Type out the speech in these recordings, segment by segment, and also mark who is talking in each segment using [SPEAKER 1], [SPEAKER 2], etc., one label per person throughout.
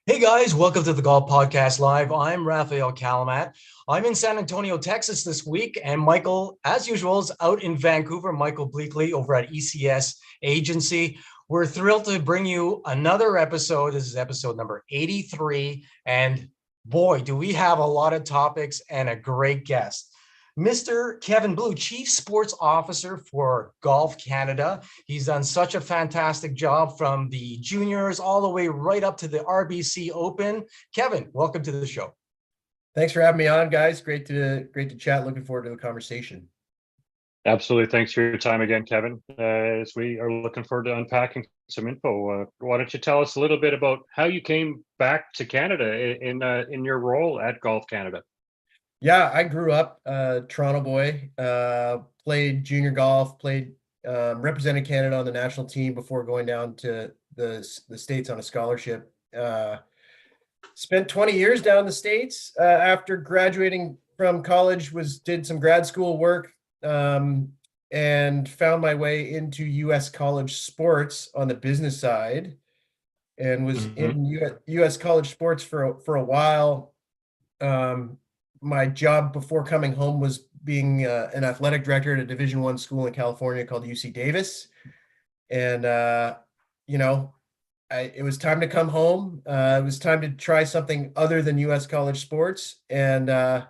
[SPEAKER 1] Hey guys, welcome to the Golf Podcast Live. I'm Rafael Calamat. I'm in San Antonio, Texas this week, and Michael, as usual, is out in Vancouver. Michael Bleakley over at ECS Agency. We're thrilled to bring you another episode. This is episode number 83, and boy, do we have a lot of topics and a great guest. Mr. Kevin Blue, Chief Sports Officer for Golf Canada. He's done such a fantastic job from the juniors all the way right up to the RBC Open. Kevin, welcome to the show.
[SPEAKER 2] Thanks for having me on, guys. Great to chat. Looking forward to the conversation.
[SPEAKER 3] Absolutely. Thanks for your time again, Kevin. As we are looking forward to unpacking some info, why don't you tell us a little bit about how you came back to Canada in your role at Golf Canada?
[SPEAKER 2] Yeah, I grew up Toronto boy, played junior golf, represented Canada on the national team before going down to the States on a scholarship. Spent 20 years down in the States after graduating from college, did some grad school work and found my way into US college sports on the business side and was in US college sports for a while. My job before coming home was being an athletic director at a Division I school in California called UC Davis. And, it was time to come home. It was time to try something other than US college sports. And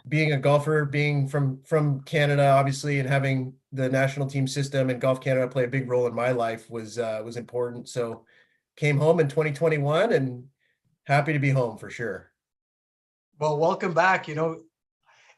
[SPEAKER 2] being a golfer, being from Canada, obviously, and having the national team system and Golf Canada play a big role in my life was important. So came home in 2021 and happy to be home for sure.
[SPEAKER 1] Well, welcome back.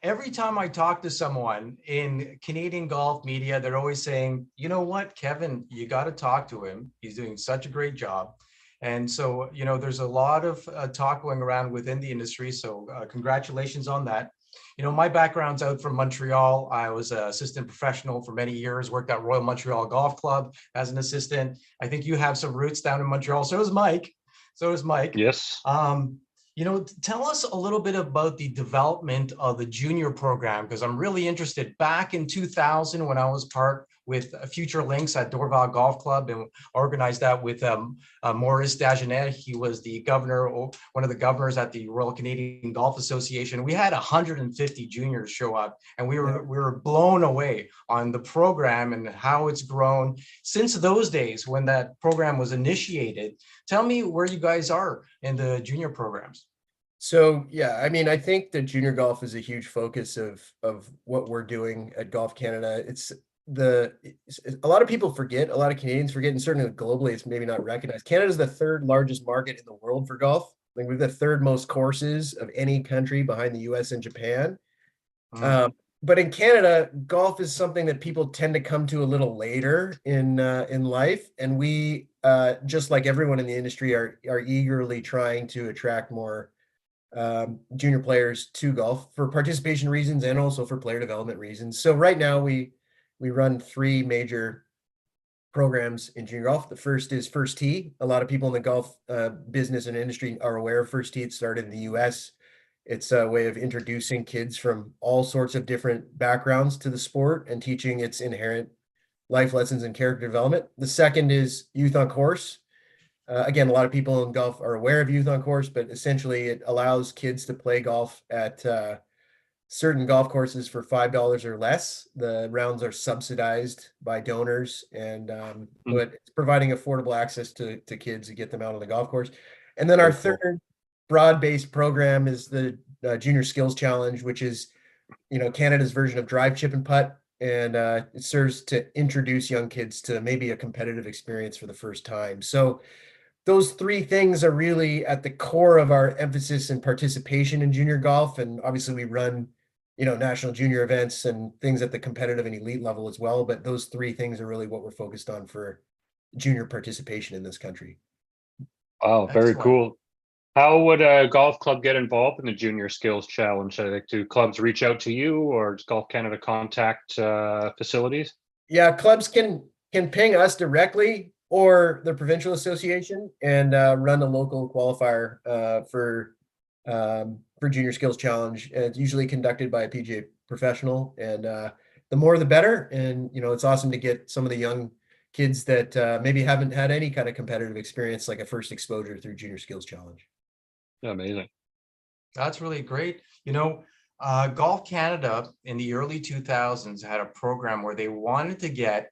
[SPEAKER 1] Every time I talk to someone in Canadian golf media, they're always saying, you know what, Kevin, you got to talk to him. He's doing such a great job. And so, there's a lot of talk going around within the industry. So congratulations on that. My background's out from Montreal. I was an assistant professional for many years, worked at Royal Montreal Golf Club as an assistant. I think you have some roots down in Montreal. So does Mike.
[SPEAKER 3] Yes.
[SPEAKER 1] Tell us a little bit about the development of the junior program, because I'm really interested. Back in 2000, when I was part with Future Links at Dorval Golf Club and organized that with Maurice Dagenet. He was the governor, one of the governors at the Royal Canadian Golf Association. We had 150 juniors show up, and we were blown away on the program and how it's grown since those days when that program was initiated. Tell me where you guys are in the junior programs.
[SPEAKER 2] So, yeah, I think that junior golf is a huge focus of what we're doing at Golf Canada. A lot of people forget, a lot of Canadians forget, and certainly globally, it's maybe not recognized. Canada is the third largest market in the world for golf. Like, we have the third most courses of any country behind the US and Japan. But in Canada, golf is something that people tend to come to a little later in life. And we, just like everyone in the industry, are eagerly trying to attract more junior players to golf for participation reasons and also for player development reasons. So right now we run three major programs in junior golf. The first is First Tee. A lot of people in the golf business and industry are aware of First Tee. It started in the US. It's a way of introducing kids from all sorts of different backgrounds to the sport and teaching its inherent life lessons and character development. The second is Youth on Course. Again, a lot of people in golf are aware of Youth on Course, but essentially it allows kids to play golf at certain golf courses for $5 or less. The rounds are subsidized by donors, and but it's providing affordable access to kids to get them out on the golf course. And then our third broad-based program is the Junior Skills Challenge, which is Canada's version of Drive, Chip, and Putt. And it serves to introduce young kids to maybe a competitive experience for the first time. So those three things are really at the core of our emphasis and participation in junior golf. And obviously we run, national junior events and things at the competitive and elite level as well. But those three things are really what we're focused on for junior participation in this country.
[SPEAKER 3] Wow, very cool. How would a golf club get involved in the Junior Skills Challenge? Do clubs reach out to you, or does Golf Canada contact facilities?
[SPEAKER 2] Yeah, clubs can ping us directly or the provincial association and run a local qualifier for Junior Skills Challenge. And it's usually conducted by a PGA professional, and the more the better. And it's awesome to get some of the young kids that maybe haven't had any kind of competitive experience, like a first exposure through Junior Skills Challenge.
[SPEAKER 3] Amazing.
[SPEAKER 1] That's really great. Golf Canada in the early 2000s had a program where they wanted to get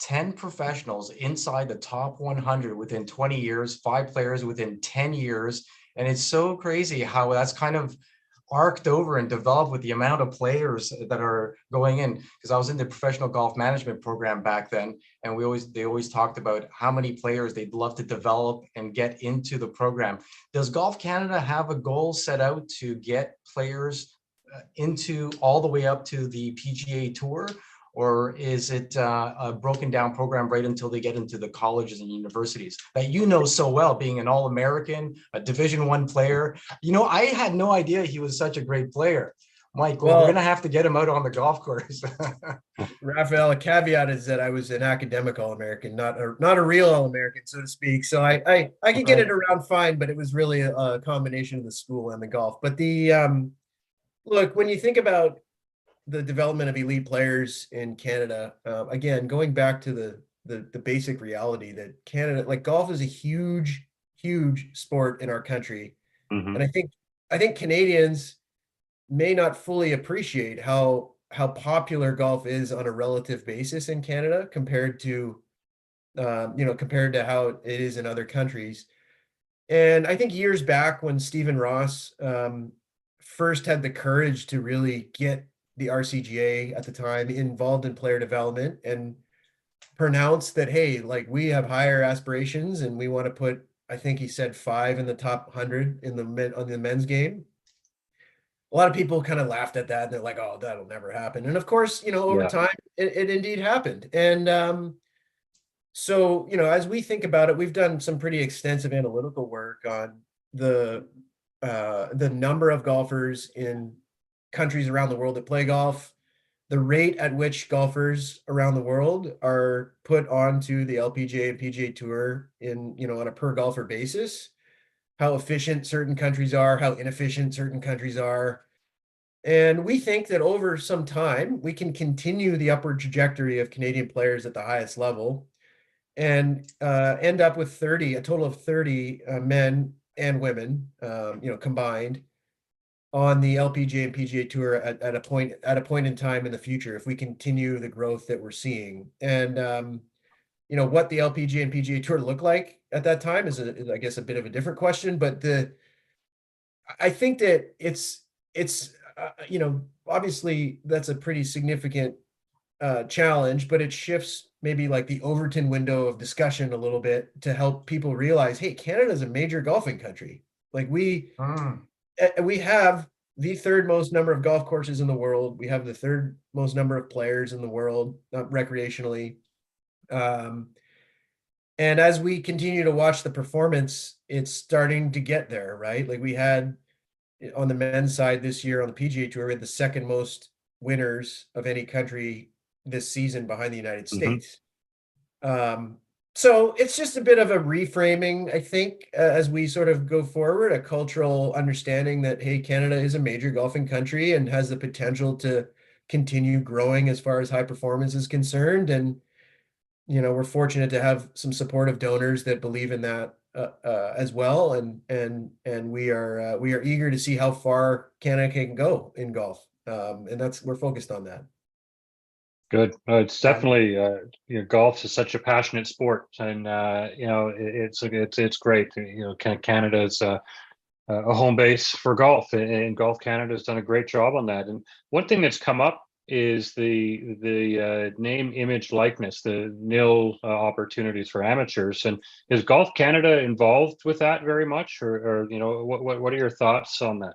[SPEAKER 1] 10 professionals inside the top 100 within 20 years, 5 players within 10 years. And it's so crazy how that's kind of arced over and developed with the amount of players that are going in. Because I was in the professional golf management program back then, and they always talked about how many players they'd love to develop and get into the program. Does Golf Canada have a goal set out to get players into all the way up to the PGA Tour? Or is it a broken down program right until they get into the colleges and universities that so well, being an All-American, a Division I player? I had no idea he was such a great player. Mike, well, we're going to have to get him out on the golf course.
[SPEAKER 2] Raphael, a caveat is that I was an academic All-American, not a real All-American, so to speak. So I could get it around fine, but it was really a combination of the school and the golf. But look, when you think about the development of elite players in Canada, again, going back to the basic reality that Canada, like golf is a huge sport in our country.
[SPEAKER 3] Mm-hmm.
[SPEAKER 2] And I think Canadians may not fully appreciate how popular golf is on a relative basis in Canada compared to how it is in other countries. And I think years back when Stephen Ross first had the courage to really get the RCGA at the time involved in player development and pronounced that, hey, like we have higher aspirations and we want to put, I think he said 5 in the top 100 on the men's game. A lot of people kind of laughed at that and they're like, oh, that'll never happen. And of course, over time it indeed happened. And so, as we think about it, we've done some pretty extensive analytical work on the number of golfers in countries around the world that play golf, the rate at which golfers around the world are put onto the LPGA and PGA Tour on a per golfer basis, how efficient certain countries are, how inefficient certain countries are. And we think that over some time, we can continue the upward trajectory of Canadian players at the highest level and end up with a total of 30 men and women, combined on the LPGA and PGA Tour at a point in time in the future, if we continue the growth that we're seeing. And what the LPGA and PGA Tour look like at that time is I guess a bit of a different question. But I think that it's obviously that's a pretty significant challenge, but it shifts maybe like the Overton window of discussion a little bit to help people realize, hey, Canada is a major golfing country. Like we have the third most number of golf courses in the world. We have the third most number of players in the world, recreationally. And as we continue to watch the performance, it's starting to get there, right? Like we had on the men's side this year on the PGA Tour, we had the second most winners of any country this season behind the United States. So it's just a bit of a reframing, I think, as we sort of go forward, a cultural understanding that, hey, Canada is a major golfing country and has the potential to continue growing as far as high performance is concerned. And, we're fortunate to have some supportive donors that believe in that as well. And we are eager to see how far Canada can go in golf. And we're focused on that.
[SPEAKER 3] Good. It's definitely golf is such a passionate sport, and it's great. Canada is a home base for golf, and Golf Canada has done a great job on that. And one thing that's come up is the name, image, likeness, the nil opportunities for amateurs. And is Golf Canada involved with that very much, or what are your thoughts on that?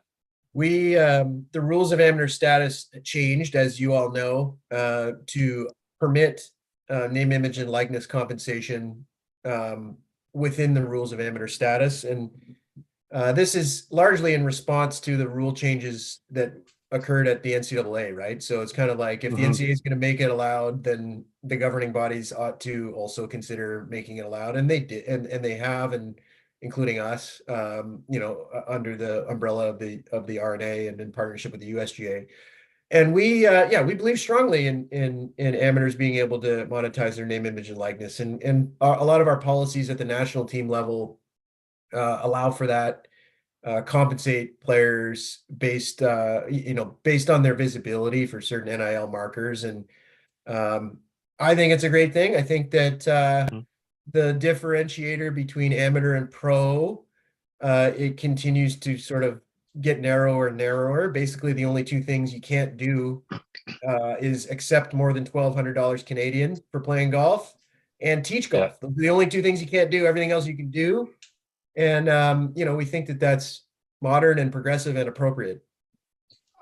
[SPEAKER 2] The rules of amateur status changed, as you all know, to permit name, image, and likeness compensation within the rules of amateur status. And this is largely in response to the rule changes that occurred at the NCAA, right? So it's kind of like if the NCAA is going to make it allowed, then the governing bodies ought to also consider making it allowed. And they did, and they have, and including us, under the umbrella of the RandA and in partnership with the USGA. And we believe strongly in amateurs being able to monetize their name, image, and likeness. And a lot of our policies at the national team level allow for that, compensate players based based on their visibility for certain NIL markers. And I think it's a great thing. I think that the differentiator between amateur and pro, it continues to sort of get narrower and narrower. Basically, the only two things you can't do is accept more than $1,200 Canadian for playing golf and teach golf. Those are the only two things you can't do. Everything else you can do. And, we think that that's modern and progressive and appropriate.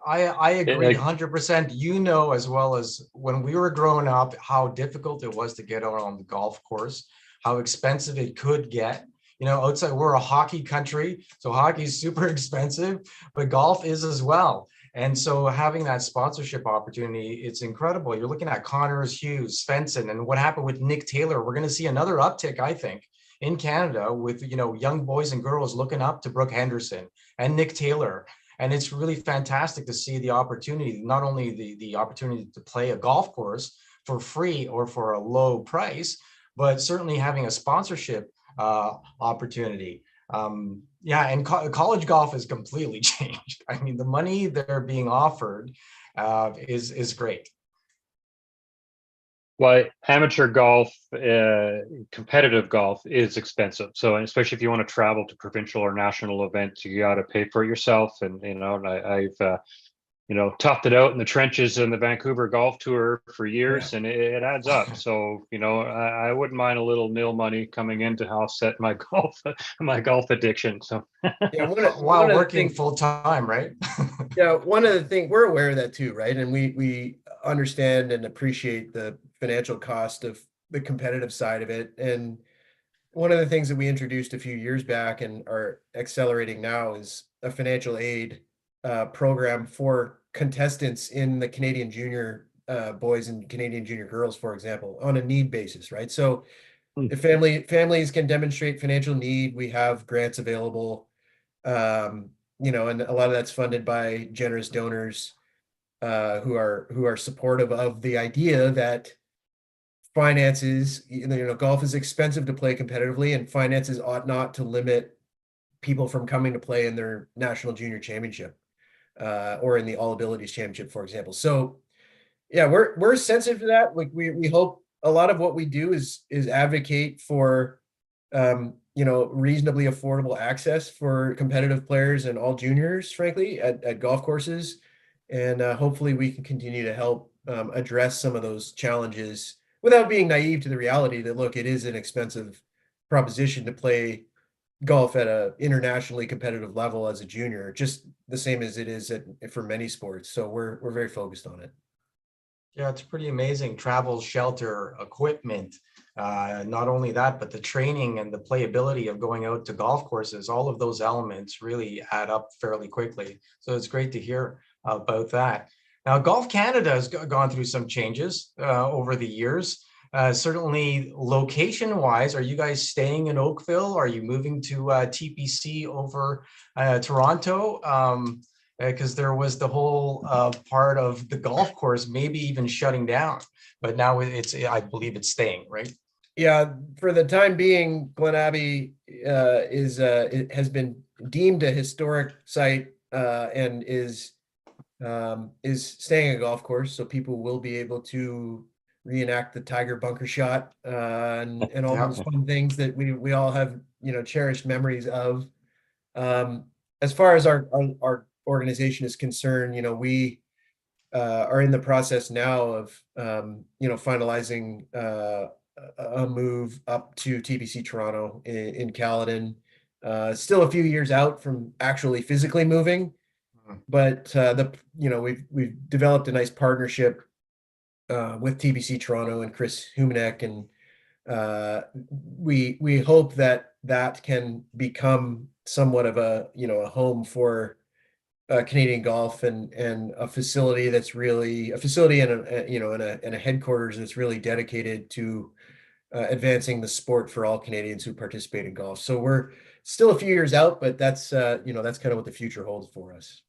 [SPEAKER 1] I agree 100%. You know, as well as when we were growing up, how difficult it was to get out on the golf course, how expensive it could get. Outside, we're a hockey country, so hockey is super expensive, but golf is as well. And so having that sponsorship opportunity, it's incredible. You're looking at Connors, Hughes, Svensson, and what happened with Nick Taylor. We're going to see another uptick, I think, in Canada with, young boys and girls looking up to Brooke Henderson and Nick Taylor. And it's really fantastic to see the opportunity, not only the opportunity to play a golf course for free or for a low price, but certainly having a sponsorship opportunity. And college golf has completely changed. I mean, the money they're being offered is great.
[SPEAKER 3] Well, amateur golf, competitive golf is expensive. So, especially if you want to travel to provincial or national events, you got to pay for it yourself. And I've toughed it out in the trenches in the Vancouver Golf Tour for years, and it adds up. So, I wouldn't mind a little nil money coming in to offset my golf addiction. So,
[SPEAKER 1] while working full time, right?
[SPEAKER 2] Yeah, one of the things, we're aware of that too, right? And we understand and appreciate the financial cost of the competitive side of it. And one of the things that we introduced a few years back and are accelerating now is a financial aid program for contestants in the Canadian junior boys and Canadian junior girls, for example, on a need basis, right? So if families can demonstrate financial need, we have grants available, and a lot of that's funded by generous donors who are supportive of the idea that finances, golf is expensive to play competitively, and finances ought not to limit people from coming to play in their national junior championship or in the All Abilities Championship, for example. So, yeah, we're sensitive to that. Like we hope a lot of what we do is advocate for reasonably affordable access for competitive players and all juniors, frankly, at golf courses, and hopefully we can continue to help address some of those challenges without being naive to the reality that, look, it is an expensive proposition to play golf at a internationally competitive level as a junior, just the same as it is for many sports. So we're very focused on it.
[SPEAKER 1] Yeah, it's pretty amazing. Travel, shelter, equipment, not only that, but the training and the playability of going out to golf courses, all of those elements really add up fairly quickly. So it's great to hear about that. Now, Golf Canada has gone through some changes over the years. Certainly location-wise, are you guys staying in Oakville? Are you moving to TPC over Toronto? Because there was the whole part of the golf course maybe even shutting down, but now I believe it's staying, right?
[SPEAKER 2] Yeah, for the time being, Glen Abbey it has been deemed a historic site and is staying a golf course, so people will be able to reenact the Tiger bunker shot and all those fun things that we all have cherished memories of. As far as our organization is concerned, we are in the process now of finalizing a move up to TBC Toronto in Caledon. Still a few years out from actually physically moving, but we've developed a nice partnership with TBC Toronto and Chris Humanek, and we hope that can become somewhat of a home for Canadian golf and a facility that's really a facility and a headquarters that's really dedicated to advancing the sport for all Canadians who participate in golf. So we're still a few years out, but that's kind of what the future holds for us.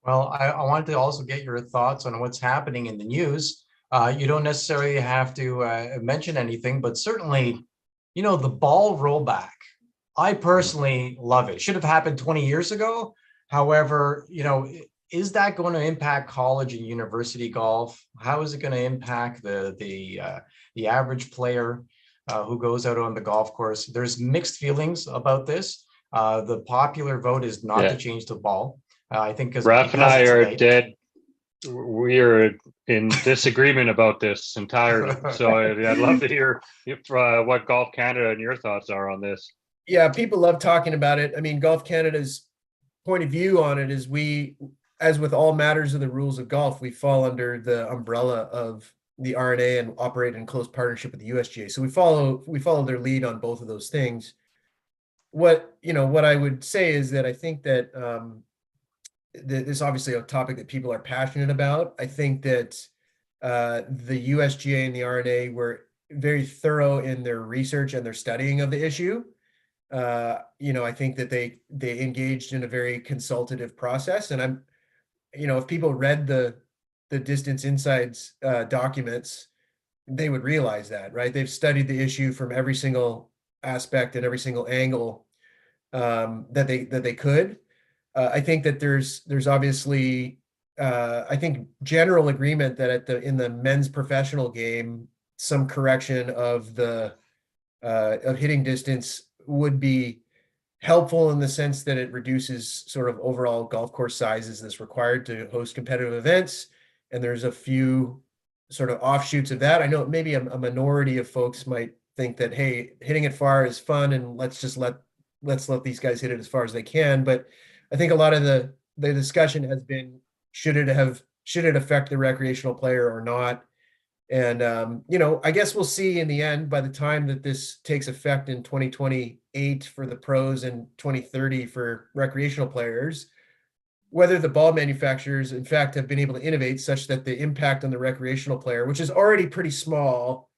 [SPEAKER 1] Well, I wanted to also get your thoughts on what's happening in the news. You don't necessarily have to mention anything, but certainly, the ball rollback. I personally love it. Should have happened 20 years ago. However, is that going to impact college and university golf? How is it going to impact the average player who goes out on the golf course? There's mixed feelings about this. The popular vote is not to
[SPEAKER 3] Yeah.
[SPEAKER 1] change the ball. I think
[SPEAKER 3] Raf and
[SPEAKER 1] because
[SPEAKER 3] I
[SPEAKER 1] it's
[SPEAKER 3] are
[SPEAKER 1] late.
[SPEAKER 3] dead. We are in disagreement about this entirely. So I'd love to hear what Golf Canada and your thoughts are on this.
[SPEAKER 2] Yeah, people love talking about it. I mean, Golf Canada's point of view on it is as with all matters of the rules of golf, we fall under the umbrella of the RNA and operate in close partnership with the USGA. So we follow their lead on both of those things. What I would say is that I think that this is obviously a topic that people are passionate about. I think that the USGA and the RNA were very thorough in their research and their studying of the issue. I think that they engaged in a very consultative process, and if people read the Distance Insights documents, they would realize that, right? They've studied the issue from every single aspect and every single angle that they could. I think that there's obviously I think general agreement that in the men's professional game, some correction of hitting distance would be helpful in the sense that it reduces sort of overall golf course sizes that's required to host competitive events. And there's a few sort of offshoots of that. I know maybe a minority of folks might think that, hey, hitting it far is fun and let's let these guys hit it as far as they can. But I think a lot of the discussion has been, should it affect the recreational player or not? And, I guess we'll see in the end by the time that this takes effect in 2028 for the pros and 2030 for recreational players, whether the ball manufacturers, in fact, have been able to innovate such that the impact on the recreational player, which is already pretty small,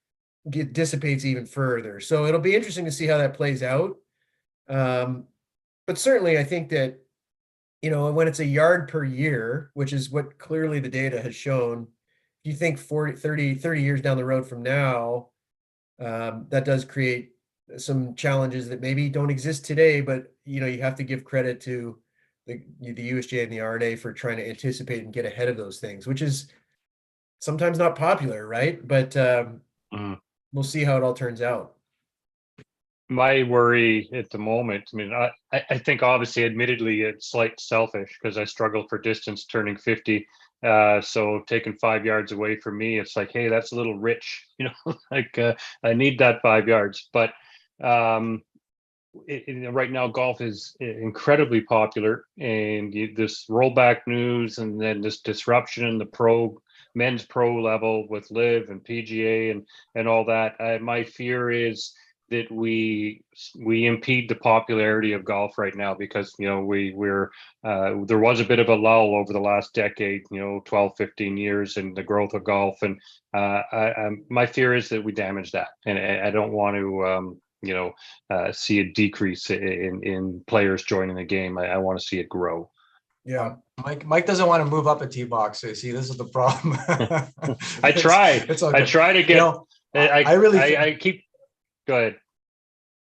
[SPEAKER 2] dissipates even further. So it'll be interesting to see how that plays out. But certainly I think that, when it's a yard per year, which is what clearly the data has shown, you think 30 years down the road from now, that does create some challenges that maybe don't exist today, but you have to give credit to the USGA and the RNA for trying to anticipate and get ahead of those things, which is sometimes not popular, right? But we'll see how it all turns out.
[SPEAKER 3] My worry at the moment, I mean, I think obviously, admittedly, it's slight selfish because I struggle for distance turning 50. So taking 5 yards away from me, it's like, hey, that's a little rich, like I need that 5 yards. But right now, golf is incredibly popular, and this rollback news, and then this disruption in the men's pro level with Live and PGA and all that. My fear is that we impede the popularity of golf right now because we're there was a bit of a lull over the last decade, 12, 15 years in the growth of golf, and my fear is that we damage that, and I don't want to see a decrease in players joining the game. I want to see it grow.
[SPEAKER 2] Yeah,
[SPEAKER 1] Mike doesn't want to move up a tee box. So see, this is the problem.
[SPEAKER 3] I try.
[SPEAKER 1] It's okay.
[SPEAKER 3] I try to get. I keep. Go ahead.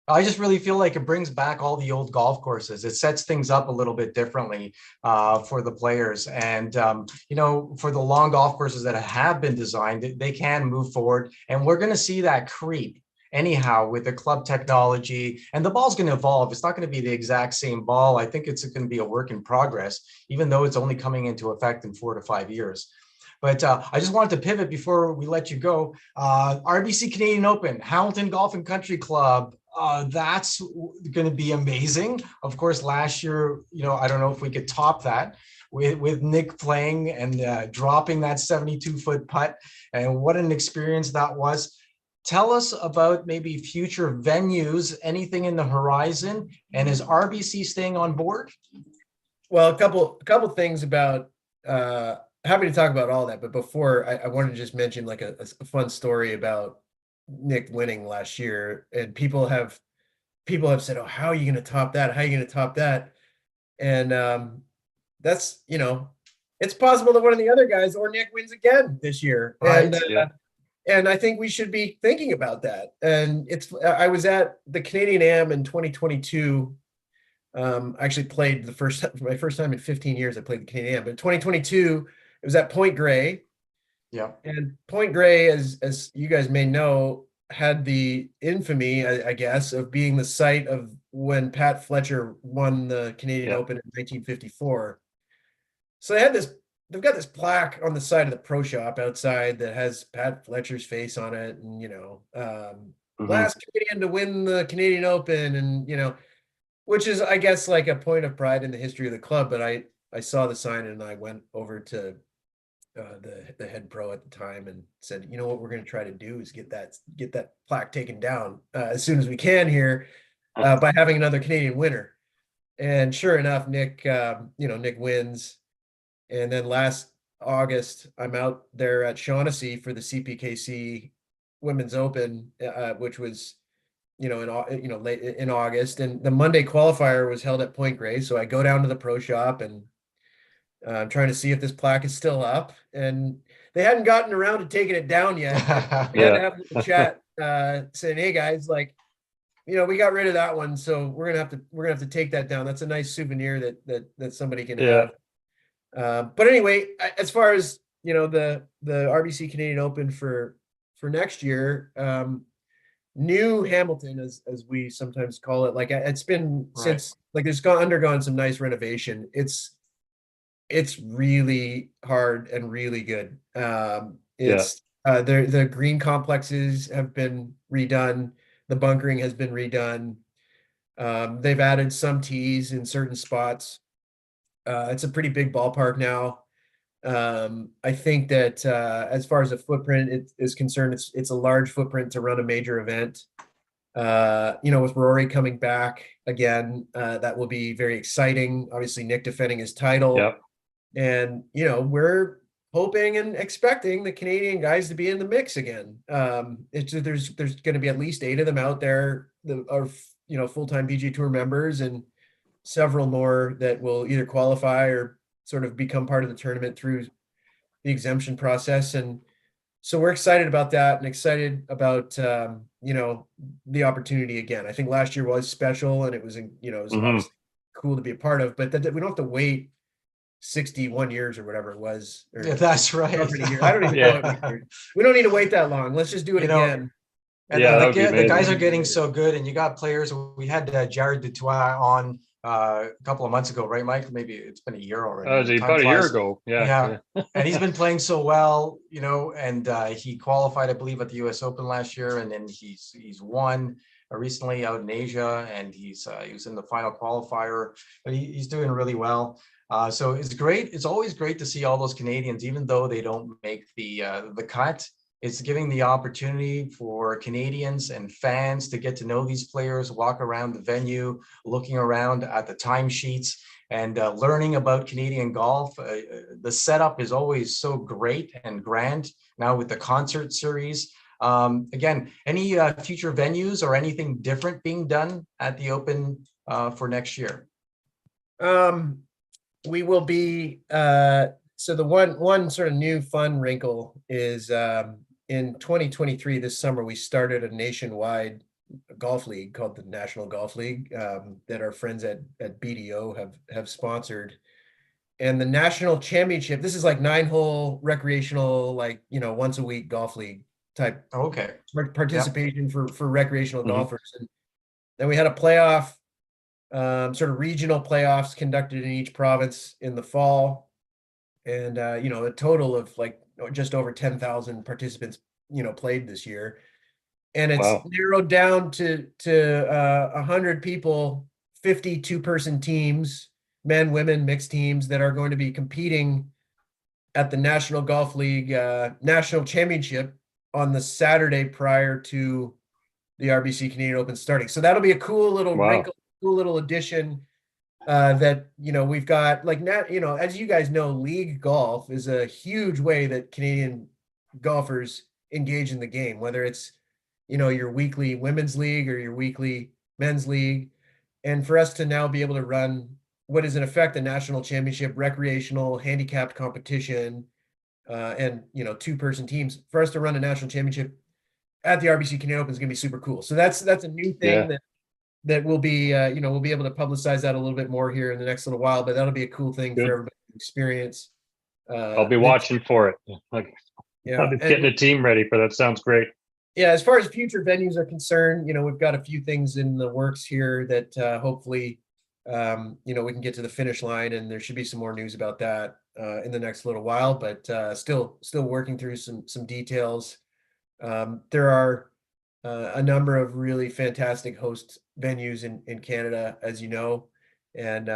[SPEAKER 1] I just really feel like it brings back all the old golf courses. It sets things up a little bit differently for the players. And, for the long golf courses that have been designed, they can move forward. And we're going to see that creep anyhow with the club technology. And the ball's going to evolve. It's not going to be the exact same ball. I think it's going to be a work in progress, even though it's only coming into effect in 4 to 5 years. But I just wanted to pivot before we let you go. RBC Canadian Open, Hamilton Golf and Country Club. That's going to be amazing. Of course, last year, I don't know if we could top that with Nick playing and dropping that 72-foot putt. And what an experience that was. Tell us about maybe future venues, anything in the horizon, and is RBC staying on board?
[SPEAKER 2] Well, a couple things about. Happy to talk about all that, but before I wanted to just mention like a fun story about Nick winning last year, and people have said, "Oh, how are you going to top that? How are you going to top that?" And that's it's possible that one of the other guys or Nick wins again this year.
[SPEAKER 1] Right.
[SPEAKER 2] And I think we should be thinking about that. And I was at the Canadian Am in 2022. I actually played my first time in 15 years. I played the Canadian Am, but in 2022, it was at Point Grey.
[SPEAKER 1] Yeah.
[SPEAKER 2] And Point Grey, as you guys may know, had the infamy, I guess, of being the site of when Pat Fletcher won the Canadian Open in 1954. So they've got this plaque on the side of the pro shop outside that has Pat Fletcher's face on it, and last Canadian to win the Canadian Open, and which is, I guess, like a point of pride in the history of the club. But I saw the sign and I went over to the head pro at the time and said, what we're going to try to do is get that plaque taken down as soon as we can here by having another Canadian winner. And sure enough, Nick wins. And then last August, I'm out there at Shaughnessy for the CPKC Women's Open, which was, late in August. And the Monday qualifier was held at Point Grey. So I go down to the pro shop and I'm trying to see if this plaque is still up. And they hadn't gotten around to taking it down yet. We had to have a chat saying, hey guys, we got rid of that one. So we're gonna have to take that down. That's a nice souvenir that somebody can have. But anyway, as far as the RBC Canadian Open for next year, New Hamilton, as we sometimes call it, it's been since it's undergone some nice renovation. It's really hard and really good. The green complexes have been redone. The bunkering has been redone. They've added some tees in certain spots. It's a pretty big ballpark now. I think that as far as the footprint is concerned, it's a large footprint to run a major event. With Rory coming back again, that will be very exciting. Obviously, Nick defending his title.
[SPEAKER 3] Yep.
[SPEAKER 2] And, we're hoping and expecting the Canadian guys to be in the mix again. There's going to be at least 8 of them out there that are, full-time PGA Tour members, and several more that will either qualify or sort of become part of the tournament through the exemption process. And so we're excited about that and excited about, the opportunity again. I think last year was special and it was obviously cool to be a part of, but that we don't have to wait 61 years or whatever it was.
[SPEAKER 1] That's right.
[SPEAKER 2] I don't even know. We don't need to wait that long. Let's just do it again.
[SPEAKER 1] And the guys are getting so good, and you got players. We had Jared Dutois on a couple of months ago, right, Mike? Maybe it's been a year already.
[SPEAKER 3] About a year ago. Yeah.
[SPEAKER 1] And he's been playing so well, and he qualified, I believe, at the US Open last year, and then he's won recently out in Asia, and he was in the final qualifier, but he's doing really well. So it's great. It's always great to see all those Canadians, even though they don't make the cut. It's giving the opportunity for Canadians and fans to get to know these players, walk around the venue, looking around at the timesheets, and learning about Canadian golf. The setup is always so great and grand now with the concert series. Again, any future venues or anything different being done at the Open for next year?
[SPEAKER 2] We will be so the one sort of new fun wrinkle is in 2023 this summer we started a nationwide golf league called the National Golf League that our friends at BDO have sponsored. And the national championship, this is like 9-hole recreational, once a week golf league type participation for recreational golfers. And then we had a playoff, sort of regional playoffs conducted in each province in the fall. And, a total of just over 10,000 participants, played this year. And it's narrowed down to 100 people, 52-person teams, men, women, mixed teams that are going to be competing at the National Golf League National Championship on the Saturday prior to the RBC Canadian Open starting. So that'll be a cool little wrinkle, cool little addition that, we've got as you guys know, league golf is a huge way that Canadian golfers engage in the game, whether it's, your weekly women's league or your weekly men's league. And for us to now be able to run what is in effect a national championship, recreational, handicapped competition, and 2-person teams. For us to run a national championship at the RBC Canadian Open is going to be super cool. So that's a new thing that will be, we'll be able to publicize that a little bit more here in the next little while. But that'll be a cool thing for everybody to experience.
[SPEAKER 3] I'll be watching for it. Like, I'll be getting a team ready for that. Sounds great.
[SPEAKER 2] Yeah, as far as future venues are concerned, we've got a few things in the works here that hopefully, we can get to the finish line, and there should be some more news about that in the next little while. But still working through some details. There are a number of really fantastic host venues in Canada, as you know, and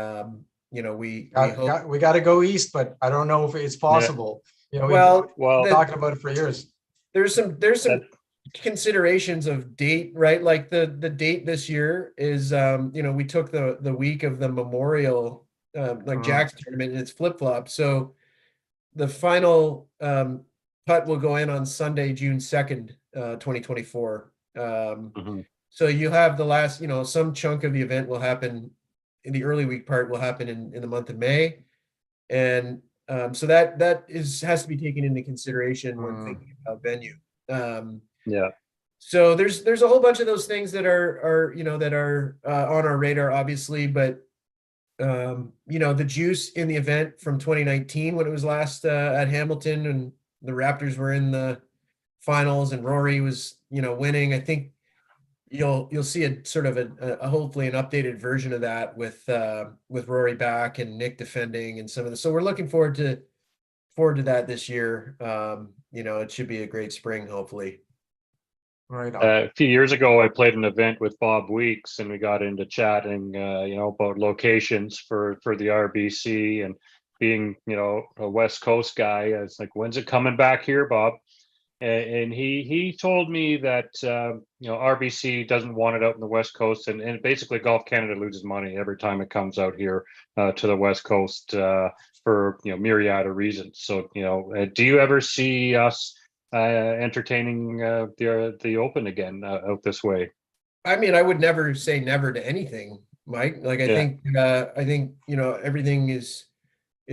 [SPEAKER 2] we
[SPEAKER 1] got to go east, but I don't know if it's possible.
[SPEAKER 2] We've
[SPEAKER 1] been talking about it for years.
[SPEAKER 2] There's some considerations of date, right? Like the date this year is we took the week of the Memorial Jack's tournament, and it's flip-flop. So the final putt will go in on Sunday, June 2nd, 2024. So you have the last, some chunk of the event will happen in the early week part will happen in the month of May. And so that has to be taken into consideration when thinking about venue. So there's a whole bunch of those things that are on our radar, obviously, but the juice in the event from 2019 when it was last at Hamilton and the Raptors were in the finals and Rory was winning. I think you'll see a sort of a hopefully an updated version of that with Rory back and Nick defending and some of the. So we're looking forward to that this year. It should be a great spring, hopefully.
[SPEAKER 1] Right on.
[SPEAKER 3] A few years ago, I played an event with Bob Weeks, and we got into chatting, about locations for the RBC, and being, a West Coast guy. I was like, "When's it coming back here, Bob?" And he told me that RBC doesn't want it out in the West Coast, and basically Golf Canada loses money every time it comes out here to the West Coast for myriad of reasons. So do you ever see us entertaining the Open again out this way?
[SPEAKER 2] I mean, I would never say never to anything, Mike. Like I think everything is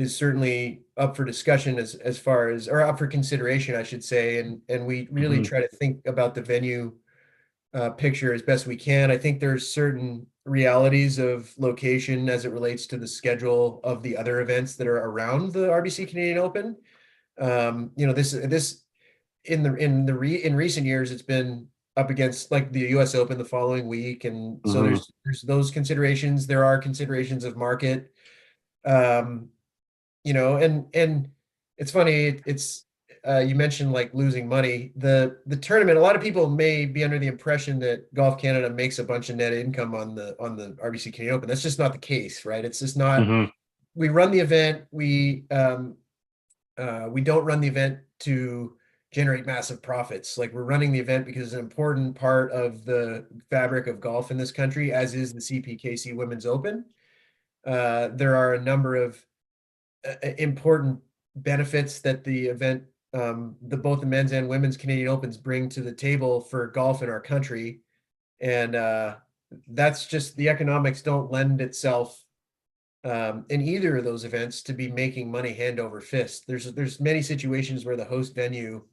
[SPEAKER 2] certainly up for discussion as far as, or up for consideration, I should say. And we really try to think about the venue picture as best we can. I think there's certain realities of location as it relates to the schedule of the other events that are around the RBC Canadian Open. This in recent years, it's been up against like the US Open the following week. And so there's those considerations. There are considerations of market, and it's funny. It's you mentioned like losing money. The tournament. A lot of people may be under the impression that Golf Canada makes a bunch of net income on the RBC Canadian Open. That's just not the case, right? It's just not. We run the event. We don't run the event to generate massive profits. Like, we're running the event because it's an important part of the fabric of golf in this country, as is the CPKC Women's Open. There are a number of important benefits that the event, both the men's and women's Canadian Opens bring to the table for golf in our country. And that's just, the economics don't lend itself in either of those events to be making money hand over fist. There's many situations where the host venue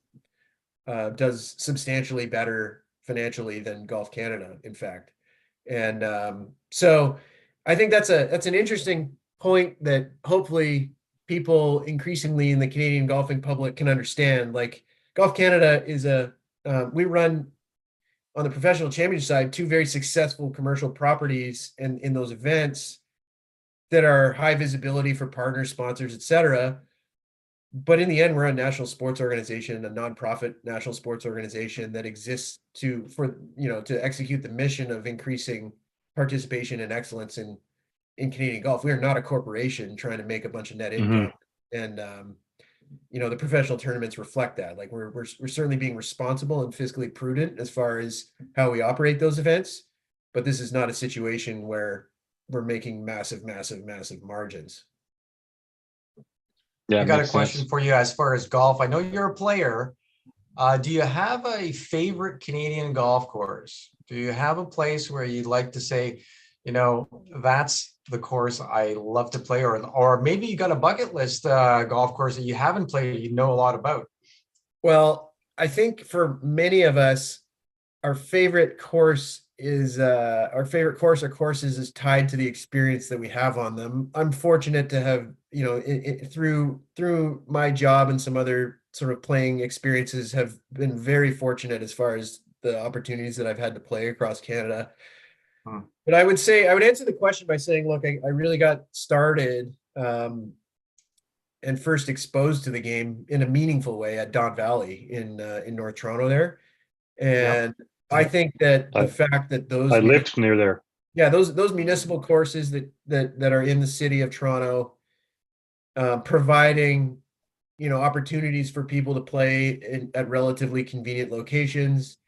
[SPEAKER 2] does substantially better financially than Golf Canada, in fact. And so I think that's an interesting point that hopefully people increasingly in the Canadian golfing public can understand. Like, Golf Canada is we run on the professional championship side 2 very successful commercial properties in those events that are high visibility for partners, sponsors, etc. But in the end, we're a national sports organization, a nonprofit national sports organization that exists to execute the mission of increasing participation and excellence in Canadian golf. We are not a corporation trying to make a bunch of net income. And the professional tournaments reflect that. Like, we're certainly being responsible and fiscally prudent as far as how we operate those events. But this is not a situation where we're making massive margins.
[SPEAKER 1] I got a question for you as far as golf. I know you're a player. Do you have a favorite Canadian golf course? Do you have a place where you'd like to say, that's the course I love to play, or maybe you got a bucket list golf course that you haven't played, you know a lot about?
[SPEAKER 2] Well, I think for many of us, our favorite course is our favorite course or courses is tied to the experience that we have on them. I'm fortunate to have, you know, through my job and some other sort of playing experiences, have been very fortunate as far as the opportunities that I've had to play across Canada. But I would say, I would answer the question by saying, look, I really got started and first exposed to the game in a meaningful way at Don Valley in North Toronto there. And I think that the fact that those
[SPEAKER 3] I lived near there.
[SPEAKER 2] Yeah, those municipal courses that are in the city of Toronto, providing, you know, opportunities for people to play at relatively convenient locations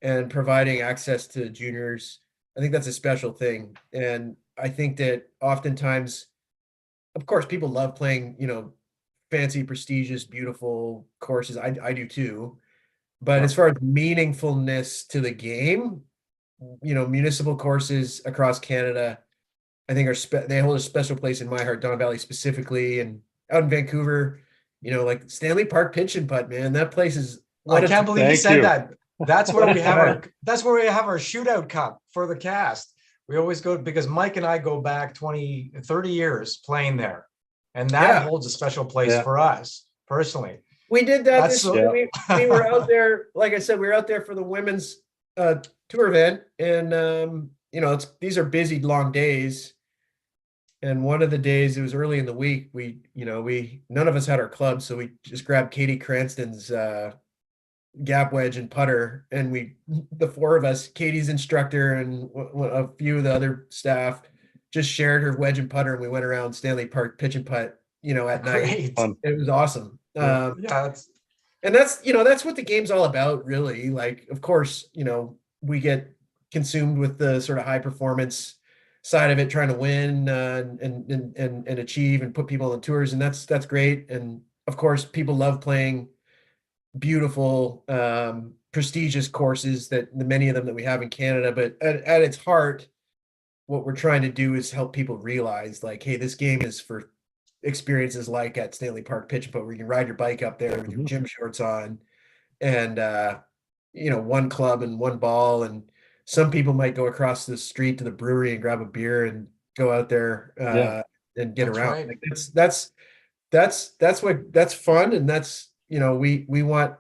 [SPEAKER 2] and providing access to juniors, I think that's a special thing. And I think that oftentimes, of course, people love playing, you know, fancy, prestigious, beautiful courses. I do too. But as far as meaningfulness to the game, you know, municipal courses across Canada, I think they hold a special place in my heart. Don Valley specifically, and out in Vancouver, you know, like Stanley Park Pitch and Putt, man, that place is.
[SPEAKER 1] I can't believe you said that. That's where we have our shootout cup for the cast. We always go, because Mike and I go back 20, 30 years playing there, and that holds a special place for us personally.
[SPEAKER 2] We did that this year. We were out there, like I said, we were out there for the women's tour event, and you know, these are busy, long days. And one of the days, it was early in the week, none of us had our clubs, so we just grabbed Katie Cranston's gap wedge and putter, and the four of us, Katie's instructor and a few of the other staff, just shared her wedge and putter, and we went around Stanley Park Pitch and Putt, you know, at night. It was awesome. And that's what the game's all about, really. Like, of course, you know, we get consumed with the sort of high performance side of it, trying to win and achieve and put people on tours, and that's great. And of course, people love playing beautiful, prestigious courses, that many of them that we have in Canada. But at its heart, what we're trying to do is help people realize, like, hey, this game is for experiences like at Stanley Park Pitch and Putt, where you can ride your bike up there with your gym shorts on, and you know, one club and one ball. And some people might go across the street to the brewery and grab a beer and go out there and get around.
[SPEAKER 1] Right.
[SPEAKER 2] Like, that's fun, and that's, you know, we want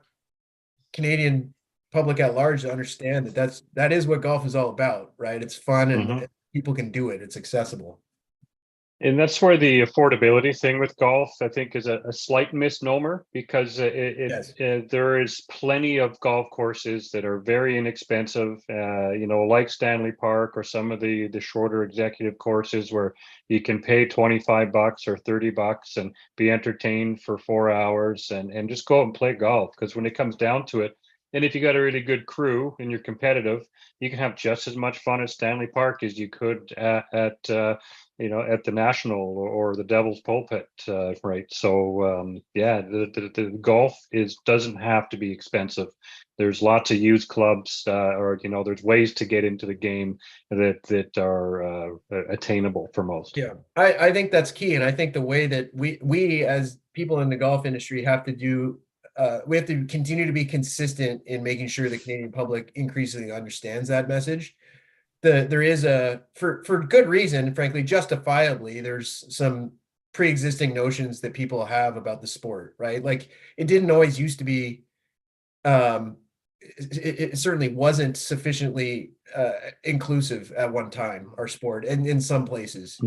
[SPEAKER 2] Canadian public at large to understand that is what golf is all about, right? It's fun, and people can do it. It's accessible.
[SPEAKER 3] And that's where the affordability thing with golf, I think, is a slight misnomer, because there is plenty of golf courses that are very inexpensive, you know, like Stanley Park or some of the shorter executive courses where you can pay $25 or $30 and be entertained for 4 hours and just go out and play golf. Because when it comes down to it, and if you got a really good crew and you're competitive, you can have just as much fun at Stanley Park as you could at you know, at the National or the Devil's Pulpit, right? So the golf doesn't have to be expensive. There's lots of used clubs, or, you know, there's ways to get into the game that are attainable for most.
[SPEAKER 2] Yeah, I think that's key, and I think the way that we as people in the golf industry have to do. We have to continue to be consistent in making sure the Canadian public increasingly understands that message. There is for good reason, frankly, justifiably, there's some pre-existing notions that people have about the sport, right? Like, it didn't always used to be, it certainly wasn't sufficiently inclusive at one time, our sport, and in some places.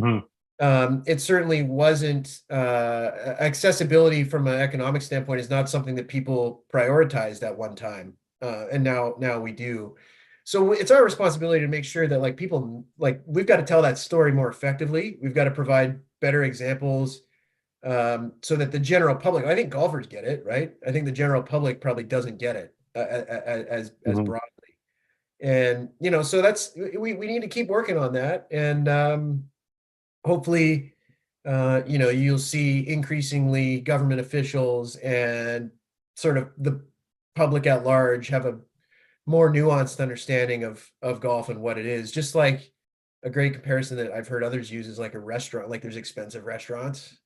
[SPEAKER 2] It certainly wasn't, accessibility from an economic standpoint is not something that people prioritized at one time. And now we do. So it's our responsibility to make sure that, like, people, like, we've got to tell that story more effectively. We've got to provide better examples, so that the general public, I think golfers get it, right? I think the general public probably doesn't get it as broadly. And, you know, so we need to keep working on that. And, hopefully, you know, you'll see increasingly government officials and sort of the public at large have a more nuanced understanding of golf and what it is. Just like a great comparison that I've heard others use is like a restaurant. Like there's expensive restaurants,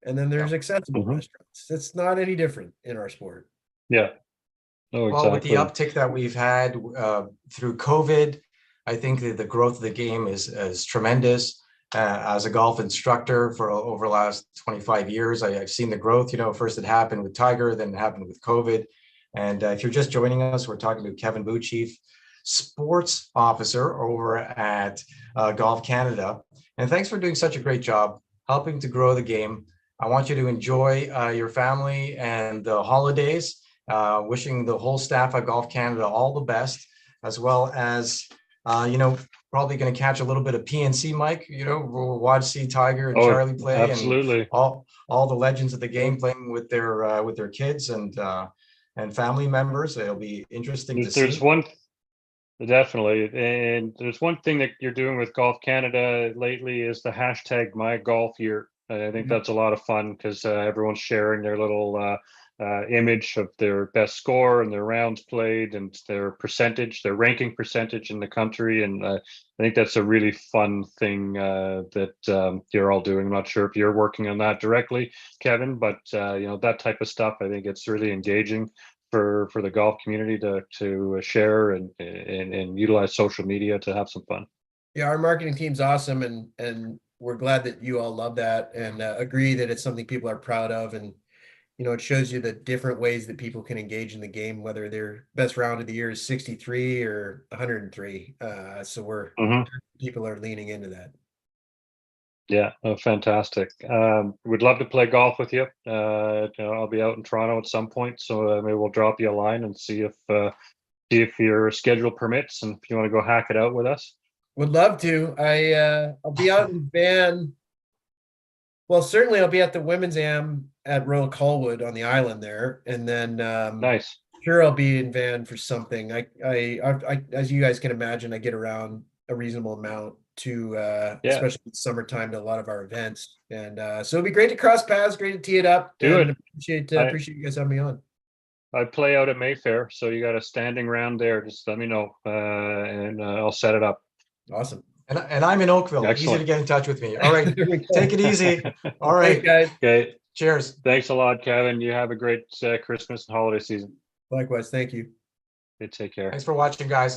[SPEAKER 2] and then there's accessible
[SPEAKER 3] Mhm.
[SPEAKER 2] restaurants. It's not any different in our sport.
[SPEAKER 3] Yeah. Oh,
[SPEAKER 1] Well, with the
[SPEAKER 3] exactly.
[SPEAKER 1] uptick that we've had through COVID, I think that the growth of the game is tremendous. As a golf instructor for over the last 25 years, I've seen the growth. First it happened with Tiger, then it happened with COVID. And if you're just joining us, we're talking to Kevin Boo, Chief Sports Officer over at Golf Canada. And thanks for doing such a great job helping to grow the game. I want you to enjoy your family and the holidays. Wishing the whole staff at Golf Canada all the best, as well as, probably going to catch a little bit of PNC, Mike. We'll watch, see Tiger and Charlie play,
[SPEAKER 3] absolutely.
[SPEAKER 1] and all the legends of the game playing with their kids and family members. It'll be interesting to
[SPEAKER 3] There's
[SPEAKER 1] see.
[SPEAKER 3] one, definitely, and there's one thing that you're doing with Golf Canada lately is the hashtag My Golf Year. I think that's a lot of fun because everyone's sharing their little image of their best score and their rounds played and their ranking percentage in the country. And I think that's a really fun thing that you're all doing. I'm not sure if you're working on that directly, Kevin, but that type of stuff, I think it's really engaging for the golf community to share and utilize social media to have some fun.
[SPEAKER 2] Yeah, our marketing team's awesome, and we're glad that you all love that and agree that it's something people are proud of. And it shows you the different ways that people can engage in the game, whether their best round of the year is 63 or 103. So people are leaning into that.
[SPEAKER 3] Yeah, fantastic. Would love to play golf with you. I'll be out in Toronto at some point, so maybe we'll drop you a line and see if your schedule permits and if you want to go hack it out with us.
[SPEAKER 2] Would love to. I'll be out in Van. Well, certainly I'll be at the Women's Am at Royal Colwood on the island there, and then
[SPEAKER 3] Nice.
[SPEAKER 2] Sure, I'll be in Van for something. I as you guys can imagine, I get around a reasonable amount to especially in summertime, to a lot of our events, and so it'd be great to cross paths, great to tee it up. Appreciate you guys having me on.
[SPEAKER 3] I play out at Mayfair, so you got a standing round there. Just let me know, and I'll set it up.
[SPEAKER 2] Awesome.
[SPEAKER 1] And I'm in Oakville.
[SPEAKER 3] Excellent.
[SPEAKER 1] Easy to get in touch with me. All right, take it easy. All right,
[SPEAKER 2] guys.
[SPEAKER 3] Okay.
[SPEAKER 1] Cheers.
[SPEAKER 3] Thanks a lot, Kevin. You have a great Christmas and holiday season.
[SPEAKER 2] Likewise. Thank you.
[SPEAKER 3] Okay, take care.
[SPEAKER 1] Thanks for watching, guys.